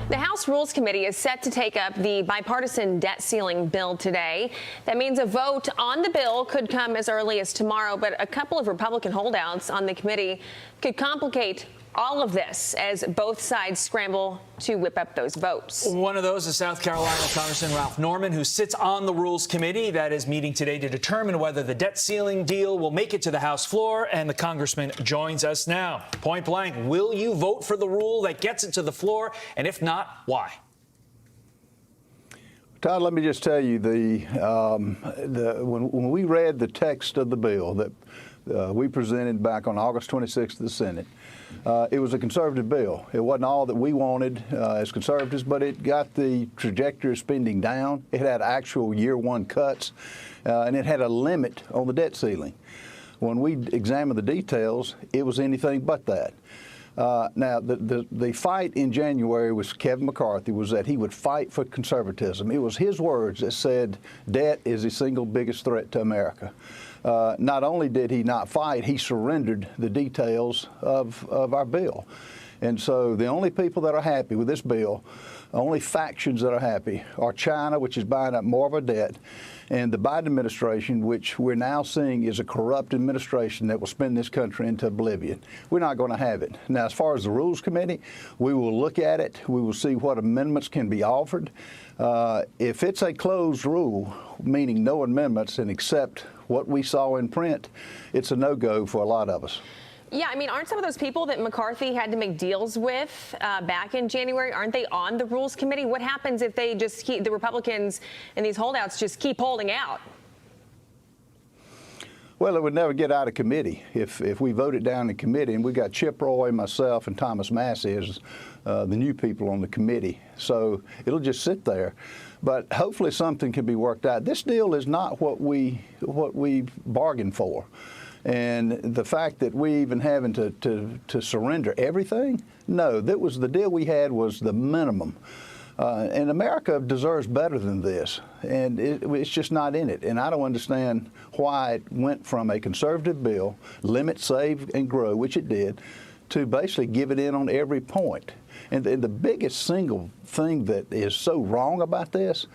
The House Rules Committee is set to take up the bipartisan debt ceiling bill today. That means a vote on the bill could come as early as tomorrow, but a couple of Republican holdouts on the committee could complicate all of this as both sides scramble to whip up those votes. One of those is South Carolina Congressman Ralph Norman, who sits on the Rules Committee that is meeting today to determine whether the debt ceiling deal will make it to the House floor. And the congressman joins us now. Point blank, will you vote for the rule that gets it to the floor? And if not, why? Todd, let me just tell you, when we read the text of the bill that we presented back on August 26th to the Senate, it was a conservative bill. It wasn't all that we wanted as conservatives, but it got the trajectory of spending down. It had actual year-one cuts, and it had a limit on the debt ceiling. When we examined the details, it was anything but that. Now, the fight in January with Kevin McCarthy was that he would fight for conservatism. It was his words that said debt is the single biggest threat to America. Not only did he not fight, he surrendered the details of our bill. And so the only people that are happy with this bill, only factions that are happy, are China, which is buying up more of our debt, and the Biden administration, which we're now seeing is a corrupt administration that will spin this country into oblivion. We're not going to have it. Now, as far as the Rules Committee, we will look at it. We will see what amendments can be offered. If it's a closed rule, meaning no amendments and accept what we saw in print, it's a no-go for a lot of us. Yeah, I mean, aren't some of those people that McCarthy had to make deals with back in January, aren't they on the Rules Committee? What happens if they just keep, the Republicans and these holdouts just keep holding out? Well, it would never get out of committee if we voted down in committee. And we got Chip Roy, myself, and Thomas Massie as the new people on the committee. So it'll just sit there. But hopefully something can be worked out. This deal is not what we bargained for. And the fact that we even having to surrender everything, no, that was the deal we had was the minimum. And America deserves better than this, and it's just not in it. And I don't understand why it went from a conservative bill, limit, save, and grow, which it did, to basically give it in on every point. And the biggest single thing that is so wrong about this,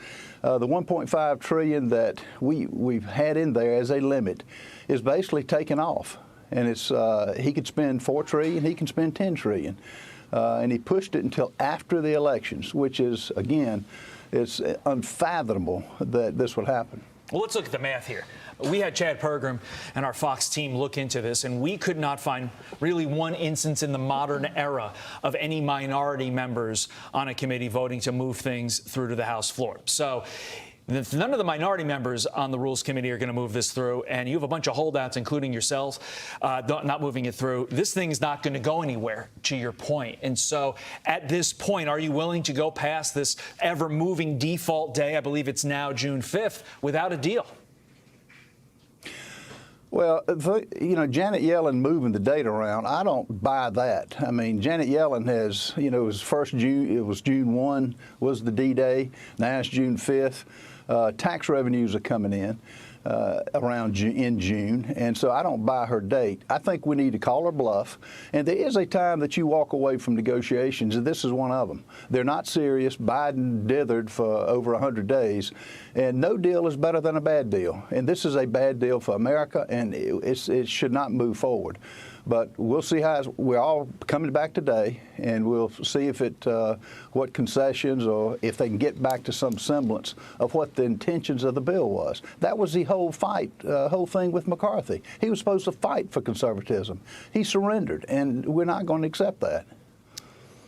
the $1.5 trillion that we've had in there as a limit is basically taken off. And it's he could spend $4 trillion, he can spend $10 trillion. And he pushed it until after the elections, which is, again, it's unfathomable that this would happen. Well, let's look at the math here. We had Chad Pergram and our Fox team look into this, and we could not find really one instance in the modern era of any minority members on a committee voting to move things through to the House floor. So if none of the minority members on the Rules Committee are going to move this through, and you have a bunch of holdouts, including yourselves, not moving it through, this thing is not going to go anywhere, to your point. And so at this point, are you willing to go past this ever-moving default day, I believe it's now June 5th, without a deal? Well, you know, Janet Yellen moving the date around, I don't buy that. I mean, Janet Yellen has, you know, it was June 1 was the D-Day. Now it's June 5th. Tax revenues are coming in in June, and so I don't buy her date. I think we need to call her bluff, and there is a time that you walk away from negotiations, and this is one of them. They're not serious. Biden dithered for over 100 days, and no deal is better than a bad deal, and this is a bad deal for America, and it should not move forward. But we'll see how we're all coming back today, and we'll see if what concessions or if they can get back to some semblance of what the intentions of the bill was. That was the whole fight, whole thing with McCarthy. He was supposed to fight for conservatism. He surrendered, and we're not going to accept that.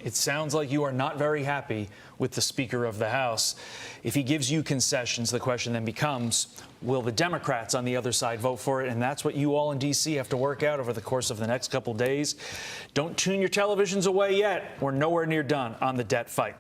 It sounds like you are not very happy with the Speaker of the House. If he gives you concessions, the question then becomes, will the Democrats on the other side vote for it? And that's what you all in D.C. have to work out over the course of the next couple days. Don't tune your televisions away yet. We're nowhere near done on the debt fight.